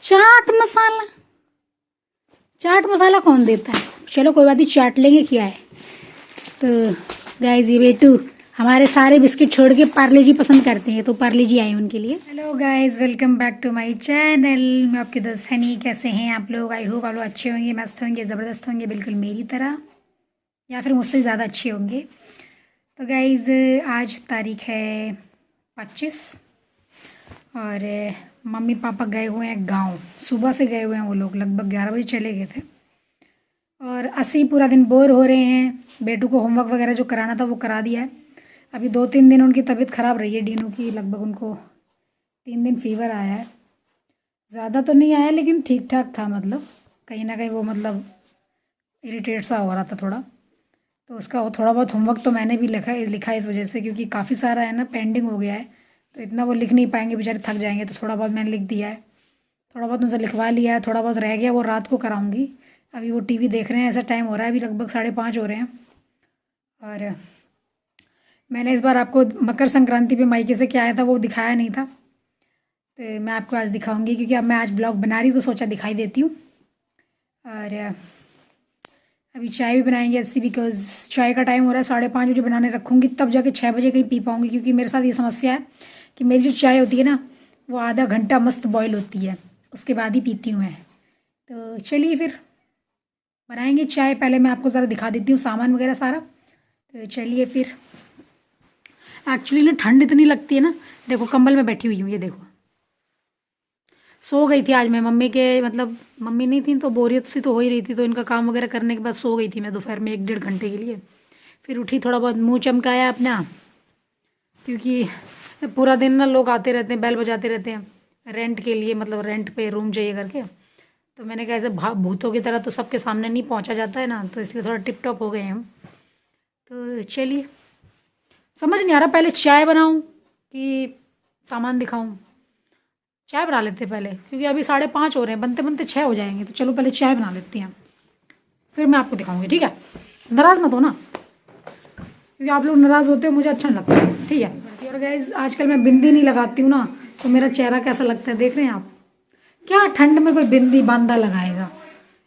चाट मसाला, चाट मसाला कौन देता है? चलो कोई बात नहीं, चाट लेंगे क्या है। तो गाइस ये बेटू हमारे सारे बिस्किट छोड़ के पार्ले जी पसंद करते हैं, तो पार्ले जी आए उनके लिए। Hello guys, welcome back to my channel. मैं आपके दोस्त हनी। कैसे हैं आप लोग? आई होप आप लोग अच्छे होंगे, मस्त होंगे, ज़बरदस्त होंगे, बिल्कुल मेरी तरह या फिर मुझसे ज़्यादा अच्छे होंगे। तो गाइस आज तारीख है 25 और मम्मी पापा गए हुए हैं गाँव। सुबह से गए हुए हैं वो लोग, लगभग 11 बजे चले गए थे। और ऐसे पूरा दिन बोर हो रहे हैं। बेटू को होमवर्क वगैरह जो कराना था वो करा दिया है। अभी 2-3 दिन उनकी तबीयत ख़राब रही है, डीनू की। लगभग उनको 3 दिन फीवर आया है। ज़्यादा तो नहीं आया लेकिन ठीक ठाक था, मतलब कहीं ना कहीं वो मतलब इरिटेट सा हो रहा था थोड़ा। तो उसका वो थोड़ा बहुत होमवर्क तो मैंने भी लिखा इस वजह से, क्योंकि काफ़ी सारा है ना, पेंडिंग हो गया है। तो इतना वो लिख नहीं पाएंगे, बेचारे थक जाएंगे। तो थोड़ा बहुत मैंने लिख दिया है, थोड़ा बहुत उनसे लिखवा लिया है, थोड़ा बहुत रह गया वो रात को कराऊंगी। अभी वो टीवी देख रहे हैं, ऐसा टाइम हो रहा है, अभी लगभग 5:30 हो रहे हैं। और मैंने इस बार आपको मकर संक्रांति पे मायके से क्या आया था वो दिखाया नहीं था, तो मैं आपको आज दिखाऊंगी, क्योंकि अब मैं आज ब्लॉग बना रही हूँ तो सोचा दिखाई देती हूँ। और अभी चाय भी बनाएंगे ऐसी, बिकॉज चाय का टाइम हो रहा है, 5:30 बजे बनाने रखूँगी, तब जाके 6 बजे कहीं पी पाऊँगी। क्योंकि मेरे साथ ये समस्या है कि मेरी जो चाय होती है ना, वो आधा घंटा मस्त बॉयल होती है, उसके बाद ही पीती हूँ मैं। तो चलिए फिर बनाएंगे चाय। पहले मैं आपको ज़रा दिखा देती हूँ सामान वगैरह सारा। तो चलिए फिर। एक्चुअली ना ठंड इतनी लगती है ना, देखो कंबल में बैठी हुई हूँ, ये देखो। सो गई थी आज मैं, मम्मी के मतलब मम्मी नहीं थी तो बोरियत सी तो हो ही रही थी, तो इनका काम वगैरह करने के बाद सो गई थी मैं दोपहर में 1-1.5 घंटे के लिए। फिर उठी, थोड़ा बहुत मुंह चमकाया अपना, क्योंकि पूरा दिन ना लोग आते रहते हैं, बैल बजाते रहते हैं रेंट के लिए, मतलब रेंट पे रूम चाहिए करके। तो मैंने कहा ऐसे भूतों की तरह तो सबके सामने नहीं पहुंचा जाता है ना, तो इसलिए थोड़ा टिप टॉप हो गए हम। तो चलिए, समझ नहीं आ रहा पहले चाय बनाऊं कि सामान दिखाऊं। चाय बना लेते हैं पहले, क्योंकि अभी 5:30 हो रहे हैं, बनते बनते 6 हो जाएंगे। तो चलो पहले चाय बना लेती हैं, फिर मैं आपको दिखाऊंगी, ठीक है? नाराज़ मत हो ना, क्योंकि आप लोग नाराज़ होते हो मुझे अच्छा नहीं लगता है, ठीक है? और गाइस आजकल मैं बिंदी नहीं लगाती हूँ ना, तो मेरा चेहरा कैसा लगता है देख रहे हैं आप? क्या ठंड में कोई बिंदी बांदा लगाएगा?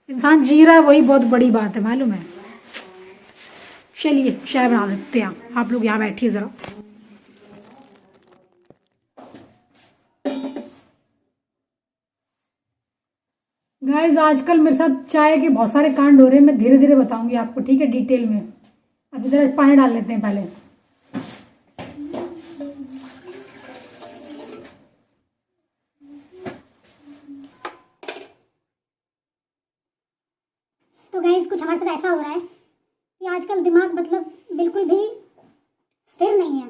इंसान जी रहा है वही बहुत बड़ी बात है, मालूम है? चलिए चाय बना लेते हैं, आप लोग यहाँ बैठिए ज़रा। गाइस आजकल मेरे साथ चाय के बहुत सारे कांड हो रहे हैं, मैं धीरे धीरे बताऊंगी आपको, ठीक है? डिटेल में। अभी ज़रा पानी डाल लेते हैं पहले। तो गाइस कुछ हमारे साथ ऐसा हो रहा है कि आजकल दिमाग मतलब बिल्कुल भी स्थिर नहीं है।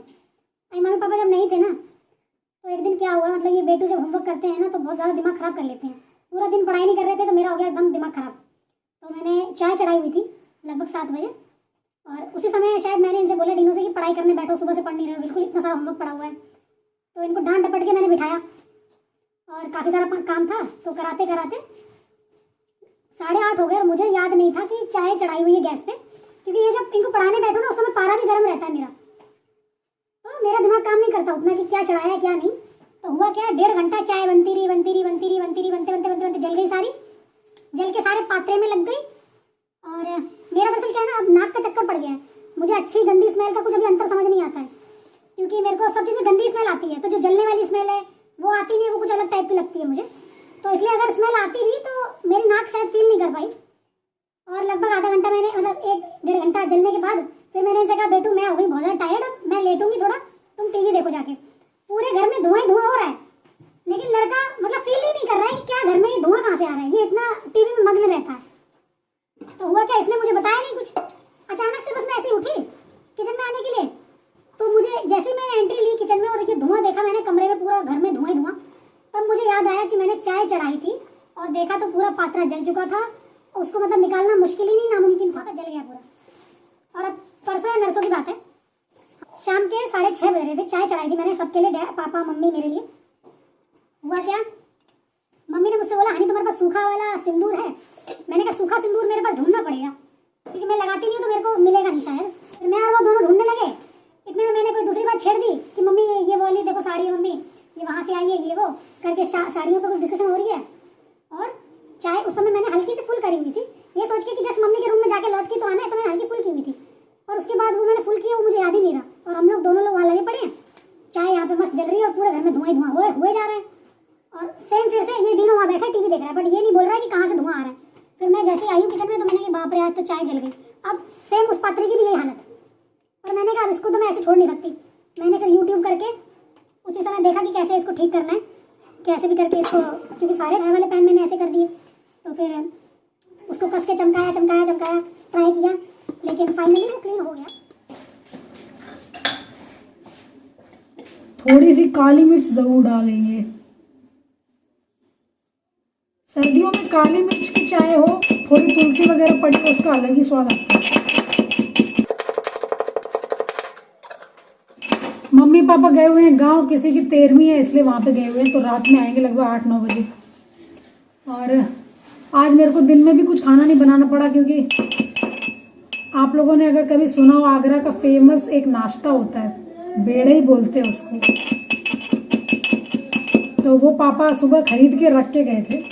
मम्मी पापा जब नहीं थे ना, तो एक दिन क्या हुआ, मतलब ये बेटू जब होमवर्क करते हैं ना तो बहुत ज़्यादा दिमाग ख़राब कर लेते हैं। पूरा दिन पढ़ाई नहीं कर रहे थे तो मेरा हो गया एकदम दिमाग ख़राब। तो मैंने चाय चढ़ाई हुई थी लगभग 7 बजे, और उसी समय शायद मैंने इनसे बोला डीनू से कि पढ़ाई करने बैठो, सुबह से पढ़ नहीं रहे हो, बिल्कुल इतना सारा होमवर्क पड़ा हुआ है। तो इनको डांट डपट के मैंने बिठाया, और काफ़ी सारा काम था, तो कराते कराते 8:30 हो गए। और मुझे याद नहीं था कि चाय चढ़ाई हुई है गैस पे, क्योंकि ये जब इनको पढ़ाने बैठो ना उस समय पारा भी गर्म रहता है मेरा, तो मेरा दिमाग काम नहीं करता उतना कि क्या चढ़ाया है क्या नहीं। तो हुआ क्या, 1.5 घंटा चाय बनती रही बनती रही बनती रही बनती रही, बनते बनते बनते बनते जल गई सारी, जल के सारे पात्रे में लग गई। और मेरा दरअसल क्या है ना, अब नाक का चक्कर पड़ गया है। मुझे अच्छी गंदी स्मेल का कुछ अभी अंतर समझ नहीं आता है, क्योंकि मेरे को सब चीज़ में गंदी स्मेल आती है, तो जो जलने वाली स्मेल है वो आती नहीं है, वो कुछ अलग टाइप की लगती है मुझे। तो इसलिए अगर स्मेल आती भी तो मेरी नाक शायद फील नहीं कर पाई। और लगभग आधा घंटा मैंने, मतलब 1-1.5 घंटा जलने के बाद फिर मैंने इनसे कहा बेटू मैं हो गई बहुत ज़्यादा टायर्ड, अब मैं लेटूंगी थोड़ा, तुम टीवी देखो जाके। पूरे घर में धुआं ही धुआं हो रहा है, लेकिन लड़का मतलब फील ही नहीं कर रहा है कि क्या घर में ये धुआं कहाँ से आ रहा है, ये इतना टीवी में मग्न रहता है। तो हुआ क्या, इसने मुझे बताया नहीं कुछ, अचानक से बस मैं ऐसे ही उठी किचन में आने के लिए। तो मुझे जैसे ही मैंने एंट्री ली किचन में और देखिए धुआं देखा मैंने, कमरे में पूरा घर में धुआं ही धुआं, तब मुझे याद आया कि मैंने चाय चढ़ाई थी, और देखा तो पूरा पात्रा जल चुका था। उसको मतलब निकालना मुश्किल ही नहीं, नामुमकिन था, जल गया पूरा। और अब परसों या नरसों की बात है, शाम के 6:30 बज रहे थे, चाय चढ़ाई थी मैंने सबके लिए, पापा मम्मी मेरे लिए। हुआ क्या, मम्मी ने मुझसे बोला हनी तुम्हारे पास सूखा वाला सिंदूर है? मैंने कहा सूखा सिंदूर मेरे पास ढूंढना पड़ेगा, क्योंकि मैं लगाती नहीं हूँ तो मेरे को मिलेगा नहीं शायद। फिर मैं और वो दोनों ढूंढने लगे, इतने में मैंने कोई दूसरी बात छेड़ दी कि मम्मी ये वाली देखो साड़ी है, मम्मी ये वहाँ से आई है, ये वो करके साड़ियों पर कुछ डिस्कशन हो रही है। जाके लौट के तो आना है, तो मैंने हल्की फुल की हुई थी। और उसके बाद वो मैंने फुल किया, वो मुझे याद ही नहीं रहा। और हम लोग दोनों लोग वहाँ लगे पड़े हैं, चाय यहाँ पे मस्त जल रही है और पूरे घर में धुआं ही धुआं हुए जा रहे हैं। और सेम फिर से ये डीनो वहाँ बैठा टीवी देख रहा है, बट ये नहीं बोल रहा है कि कहाँ से धुआं आ रहा है। फिर मैं जैसे ही आई हूँ किचन में तो मैंने कहा बाप रे आज तो चाय जल गई। अब सेम उस पात्री की भी यही हालत है। और मैंने कहा इसको तो मैं ऐसे छोड़ नहीं सकती। मैंने फिर यूट्यूब करके उसी समय देखा कि कैसे इसको ठीक करना है, कैसे भी करके इसको, क्योंकि सारे चाय वाले पैन मैंने ऐसे कर दिए। तो फिर उसको कस के चमकाया ट्राई किया, लेकिन फाइनली वो क्लीन हो गया। थोड़ी सी काली मिर्च जरूर डालेंगे। सर्दियों में काली मिर्च की चाय हो, थोड़ी तुलसी वगैरह पड़ी हो, उसका अलग ही स्वाद आता है। मम्मी पापा गए हुए हैं गांव, किसी की 13वीं है इसलिए वहां पे गए हुए हैं, तो रात में आएंगे लगभग 8-9 बजे। और आज मेरे को दिन में भी कुछ खाना नहीं बनाना पड़ा, क्योंकि आप लोगों ने अगर कभी सुना हो आगरा का फेमस एक नाश्ता होता है, बेड़े ही बोलते हैं उसको, तो वो पापा सुबह खरीद के रख के गए थे।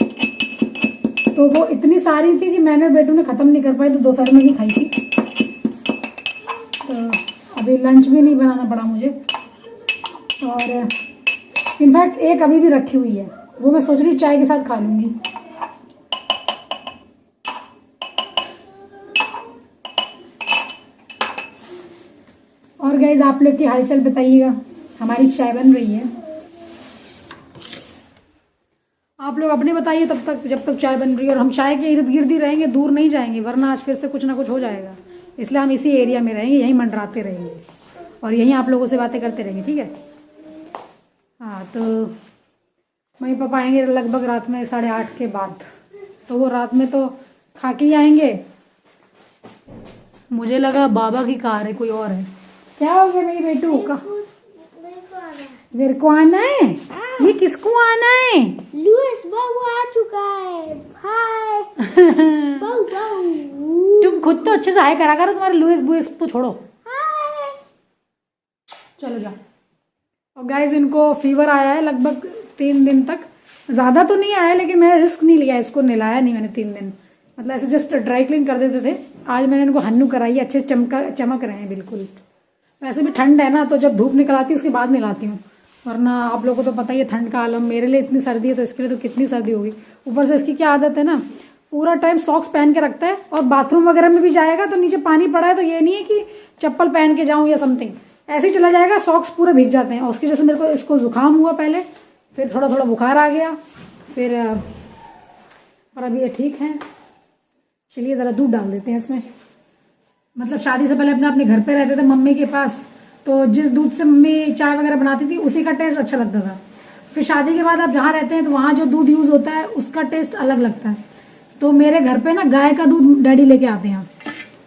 तो वो इतनी सारी थी कि मैंने और बेटू ने ख़त्म नहीं कर पाई, तो दोपहर में भी खाई थी। तो अभी लंच भी नहीं बनाना पड़ा मुझे। और इनफैक्ट एक अभी भी रखी हुई है, वो मैं सोच रही हूँ चाय के साथ खा लूँगी। और गाइस आप लोग की हालचाल बताइएगा, हमारी चाय बन रही है। आप लोग अपने बताइए तब तक, जब तक चाय बन रही है। और हम चाय के इर्द गिर्द ही रहेंगे, दूर नहीं जाएंगे, वरना आज फिर से कुछ ना कुछ हो जाएगा। इसलिए हम इसी एरिया में रहेंगे, यहीं मंडराते रहेंगे और यहीं आप लोगों से बातें करते रहेंगे, ठीक है। हाँ, तो मम्मी पापा आएंगे लगभग रात में 8:30 के बाद, तो वो रात में तो खा के ही आएंगे। मुझे लगा बाबा की कार है, कोई और है। क्या हो गया मेरी बेटू का? मेरे को आना है? ये किसको आना है? लुइस बाबू आ चुका है। हाय बाबू बाबू। तुम खुद तो अच्छे से हाय करा करो, तुम्हारे लुइस बुइस तो छोड़ो। हाय। चलो जाओ। और गाइस इनको फीवर आया है लगभग 3 दिन तक, ज़्यादा तो नहीं आया, लेकिन मैंने रिस्क नहीं लिया, इसको नहलाया नहीं मैंने 3 दिन, मतलब ऐसे जस्ट ड्राई क्लीन कर देते थे। आज मैंने इनको हन्नू कराई, अच्छे से चमक रहे हैं बिल्कुल। वैसे भी ठंड है ना, तो जब धूप निकल आती है उसके बाद नहलाती हूँ, वरना आप लोगों को तो पता ही है ठंड का आलम। मेरे लिए इतनी सर्दी है तो इसके लिए तो कितनी सर्दी होगी। ऊपर से इसकी क्या आदत है ना, पूरा टाइम सॉक्स पहन के रखता है, और बाथरूम वगैरह में भी जाएगा तो नीचे पानी पड़ा है तो ये नहीं है कि चप्पल पहन के जाऊँ या समथिंग, ऐसे ही चला जाएगा, सॉक्स पूरे भीग जाते हैं। और उसकी वजह से मेरे को इसको जुकाम हुआ पहले, फिर थोड़ा थोड़ा बुखार आ गया, फिर और अभी ये ठीक है। चलिए ज़रा दूध डाल देते हैं इसमें। मतलब शादी से पहले अपने घर पे रहते थे मम्मी के पास, तो जिस दूध से मम्मी चाय वगैरह बनाती थी उसी का टेस्ट अच्छा लगता था। फिर शादी के बाद आप जहाँ रहते हैं तो वहाँ जो दूध यूज़ होता है उसका टेस्ट अलग लगता है। तो मेरे घर पे ना गाय का दूध डैडी लेके आते हैं,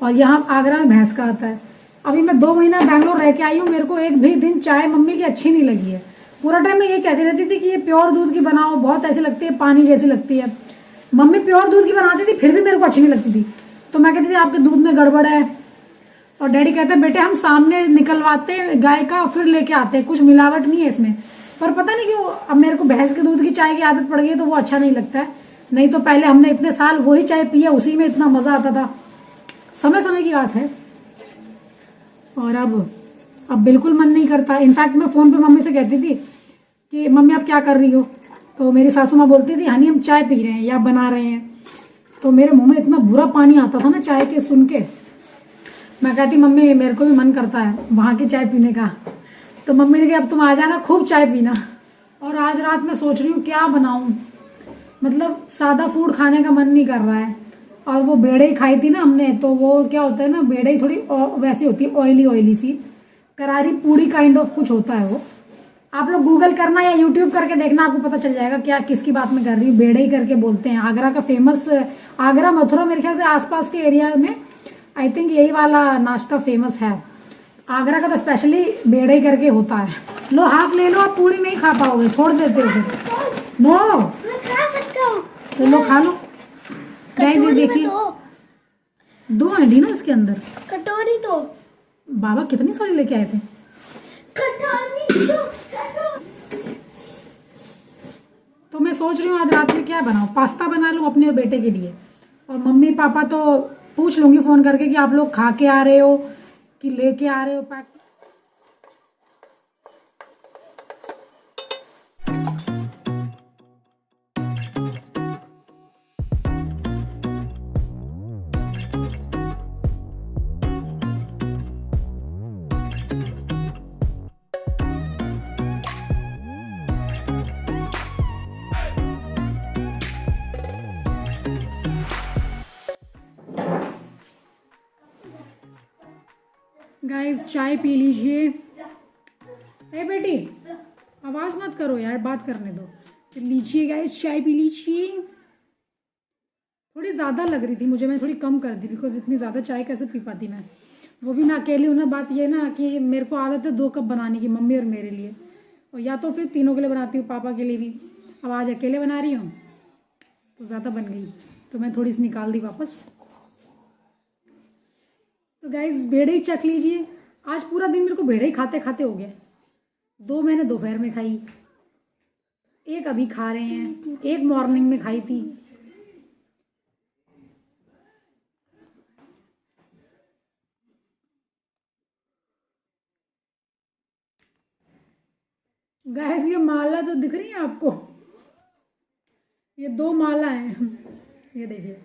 और यहाँ आगरा में भैंस का आता है। अभी मैं 2 महीना बैंगलोर रह के आई हूँ, मेरे को एक भी दिन चाय मम्मी की अच्छी नहीं लगी है। पूरा टाइम मैं ये कहती रहती थी कि ये प्योर दूध की बनाओ, बहुत ऐसी लगती है, पानी जैसी लगती है। मम्मी प्योर दूध की बनाती थी, फिर भी मेरे को अच्छी नहीं लगती थी। तो मैं कहती थी आपके दूध में गड़बड़ है, और डैडी कहते हैं बेटे हम सामने निकलवाते गाय का फिर लेके आते हैं, कुछ मिलावट नहीं है इसमें। पर पता नहीं क्यों अब मेरे को भैंस के दूध की चाय की आदत पड़ गई, तो वो अच्छा नहीं लगता है। नहीं तो पहले हमने इतने साल वही चाय पिया, उसी में इतना मजा आता था, समय समय की बात है। और अब बिल्कुल मन नहीं करता। इनफैक्ट मैं फोन पे मम्मी से कहती थी कि मम्मी आप क्या कर रही हो, तो मेरी सासू माँ बोलती थी हनी हम चाय पी रहे हैं या बना रहे हैं। तो मेरे मुंह में इतना बुरा पानी आता था ना चाय के सुन के। मैं कहती मम्मी मेरे को भी मन करता है वहाँ की चाय पीने का। तो मम्मी ने कहा अब तुम आ जाना, खूब चाय पीना। और आज रात में सोच रही हूँ क्या बनाऊँ, मतलब सादा फूड खाने का मन नहीं कर रहा है। और वो बेड़े ही खाई थी ना हमने, तो वो क्या होता है ना, बेड़े ही थोड़ी वैसी होती है, ऑयली सी करारी पूड़ी काइंड ऑफ कुछ होता है वो। आप लोग गूगल करना या यूट्यूब करके देखना, आपको पता चल जाएगा क्या किसकी बात मैं कर रही हूँ। बेड़े ही करके बोलते हैं, आगरा का फेमस, आगरा मथुरा मेरे ख्याल से आसपास के एरिया में आई थिंक यही वाला नाश्ता फेमस है। आगरा का तो स्पेशली बेड़े ही करके होता है। लो हाफ ले लो, आप पूरी नहीं खा पाओगे, छोड़ देते हो फिर। नो मैं खा सकता हूँ, तो लो खा लो। गाइस ये देखिए 2 अंडी ना इसके अंदर। कटोरी तो बाबा कितनी सारी लेके आए थे। तो मैं सोच रही हूँ आज रात में क्या बनाऊँ, पास्ता बना लूँ अपने और बेटे के लिए। और मम्मी पापा तो पूछ लूँगी फ़ोन करके कि आप लोग खा के आ रहे हो कि लेके आ रहे हो पैक। गाइस चाय पी लीजिए। ए बेटी आवाज़ मत करो यार, बात करने दो। तो लीजिए गाइस, चाय पी लीजिए। थोड़ी ज़्यादा लग रही थी मुझे, मैं थोड़ी कम कर दी, बिकॉज इतनी ज़्यादा चाय कैसे पी पाती मैं, वो भी मैं अकेली हूँ ना। बात ये ना कि मेरे को आदत है 2 कप बनाने की, मम्मी और मेरे लिए, और या तो फिर तीनों के लिए बनाती हूँ, पापा के लिए भी। अब आज अकेले बना रही हूँ तो ज़्यादा बन गई, तो मैं थोड़ी सी निकाल दी वापस। तो गाइस भेड़े ही चख लीजिए। आज पूरा दिन मेरे को भेड़े ही खाते खाते हो गया। 2 मैंने दोपहर में खाई, 1 अभी खा रहे हैं, 1 मॉर्निंग में खाई थी। गाइस ये माला तो दिख रही है आपको, ये 2 माला हैं। ये देखिए,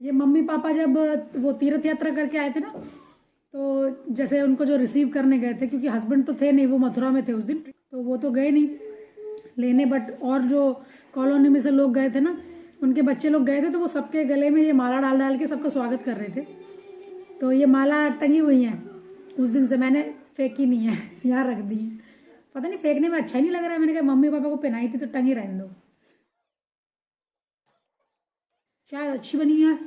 ये मम्मी पापा जब वो तीर्थ यात्रा करके आए थे ना, तो जैसे उनको जो रिसीव करने गए थे, क्योंकि हस्बैंड तो थे नहीं, वो मथुरा में थे उस दिन, तो वो तो गए नहीं लेने, बट और जो कॉलोनी में से लोग गए थे ना, उनके बच्चे लोग गए थे, तो वो सबके गले में ये माला डाल डाल के सबका स्वागत कर रहे थे। तो ये माला टंगी हुई हैं उस दिन से, मैंने फेंकी नहीं है, यहाँ रख दी है। पता नहीं फेंकने में अच्छा नहीं लग रहा है, मैंने कहा मम्मी पापा को पहनाई थी तो टंगी रहने दो। शायद अच्छी बनी है।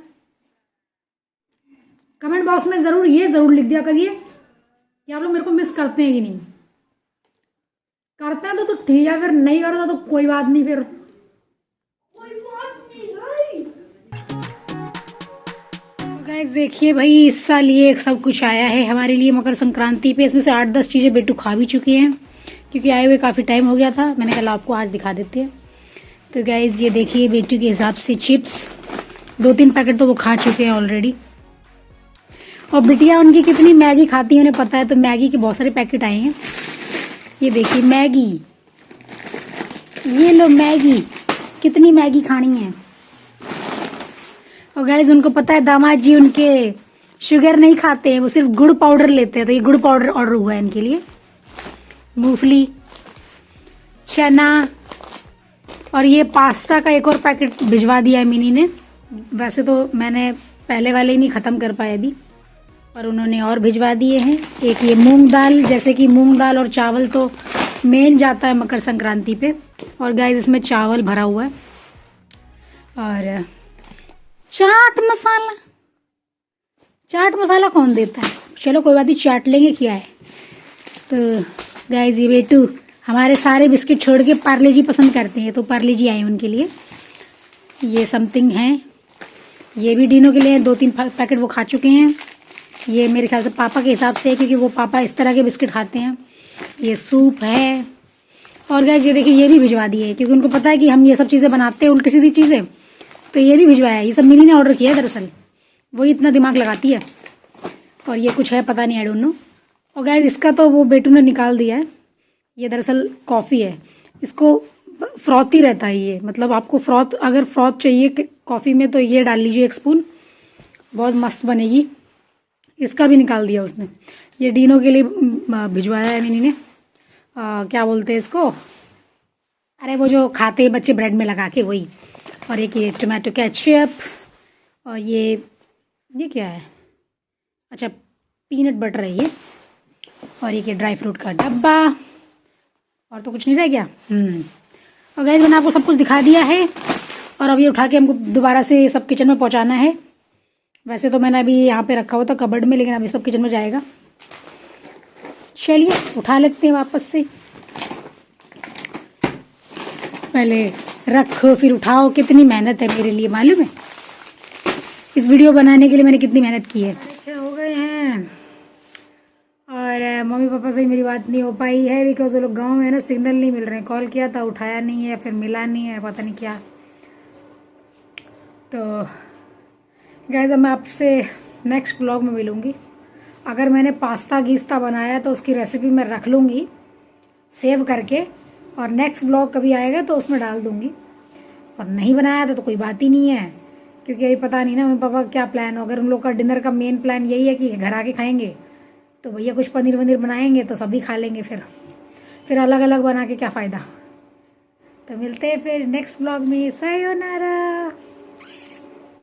कमेंट बॉक्स में ज़रूर लिख दिया करिए कि आप लोग मेरे को मिस करते हैं कि नहीं। करते हैं तो ठीक है, फिर नहीं करता तो कोई बात नहीं, फिर गाइस देखिए भाई, इस साल ये सब कुछ आया है हमारे लिए मकर संक्रांति पे। इसमें से 8-10 चीज़ें बेटू खा भी चुके हैं, क्योंकि आए हुए काफ़ी टाइम हो गया था। मैंने कहा आपको आज दिखा देते हैं। तो गाइस ये देखिए, बेटू के हिसाब से चिप्स 2-3 पैकेट तो वो खा चुके हैं ऑलरेडी। और बिटिया उनकी कितनी मैगी खाती है उन्हें पता है, तो मैगी के बहुत सारे पैकेट आए हैं। ये देखिए मैगी, ये लो मैगी, कितनी मैगी खानी है। और गाइस उनको पता है दामाद जी उनके शुगर नहीं खाते हैं, वो सिर्फ गुड़ पाउडर लेते हैं, तो ये गुड़ पाउडर ऑर्डर हुआ है इनके लिए। मूंगफली, चना, और ये पास्ता का एक और पैकेट भिजवा दिया है मिनी ने। वैसे तो मैंने पहले वाले ही नहीं ख़त्म कर पाए अभी, और उन्होंने और भिजवा दिए हैं। एक ये मूंग दाल, जैसे कि मूंग दाल और चावल तो मेन जाता है मकर संक्रांति पे, और गाइस इसमें चावल भरा हुआ है। और चाट मसाला, चाट मसाला कौन देता है, चलो कोई बात नहीं, चाट लेंगे क्या है। तो गाइस ये बेटू हमारे सारे बिस्किट छोड़ के पार्ले जी पसंद करते हैं, तो पार्ले जी आए उनके लिए। ये समथिंग है, ये भी डिनो के लिए 2-3 पैकेट वो खा चुके हैं। ये मेरे ख्याल से पापा के हिसाब से है, क्योंकि वो पापा इस तरह के बिस्किट खाते हैं। ये सूप है। और गाइस ये देखिए, ये भी भिजवा दिए हैं, क्योंकि उनको पता है कि हम ये सब चीज़ें बनाते हैं उल्टी सीधी चीज़ें, तो ये भी भिजवाया है। ये सब मिनी ने ऑर्डर किया है दरअसल, वही इतना दिमाग लगाती है। और ये कुछ है पता नहीं, आई डोंट नो। और गाइस इसका तो वो बेटू ने निकाल दिया है। ये दरअसल कॉफ़ी है, इसको फ्रॉथी रहता है ये, मतलब आपको फ्रॉथ, अगर फ्रॉथ चाहिए कॉफ़ी में तो ये डाल लीजिए 1 स्पून, बहुत मस्त बनेगी। इसका भी निकाल दिया उसने। ये डिनो के लिए भिजवाया है मिनी ने। क्या बोलते हैं इसको, अरे वो जो खाते हैं बच्चे ब्रेड में लगा के, वही। और एक ये टोमेटो केचप, और ये क्या है, अच्छा पीनट बटर है ये। और एक ये ड्राई फ्रूट का डब्बा, और तो कुछ नहीं रह गया। और गाइस मैंने आपको सब कुछ दिखा दिया है, और अब ये उठा के हमको दोबारा से सब किचन में पहुंचाना है। वैसे तो मैंने अभी यहाँ पे रखा हुआ था कबर्ड में, लेकिन अभी सब किचन में जाएगा। चलिए उठा लेते हैं वापस से, पहले रखो फिर उठाओ। कितनी मेहनत है मेरे लिए मालूम है, इस वीडियो बनाने के लिए मैंने कितनी मेहनत की है। 6 हो गए हैं, और मम्मी पापा से मेरी बात नहीं हो पाई है, बिकॉज वो लोग गाँव में है ना, सिग्नल नहीं मिल रहे हैं। कॉल किया था, उठाया नहीं है, फिर मिला नहीं है, पता नहीं क्या। तो गाइस अब मैं आपसे नेक्स्ट ब्लॉग में मिलूँगी। अगर मैंने पास्ता गीस्ता बनाया तो उसकी रेसिपी मैं रख लूँगी सेव करके, और नेक्स्ट ब्लॉग कभी आएगा तो उसमें डाल दूँगी। और नहीं बनाया तो कोई बात ही नहीं है, क्योंकि अभी पता नहीं ना मम्मी पापा का क्या प्लान हो। अगर उन लोग का डिनर का मेन प्लान यही है कि घर आके खाएंगे, तो भैया कुछ पनीर वनीर बनाएंगे तो सभी खा लेंगे। फिर अलग अलग बना के क्या फ़ायदा। तो मिलते हैं फिर नेक्स्ट ब्लॉग में। सायोनारा।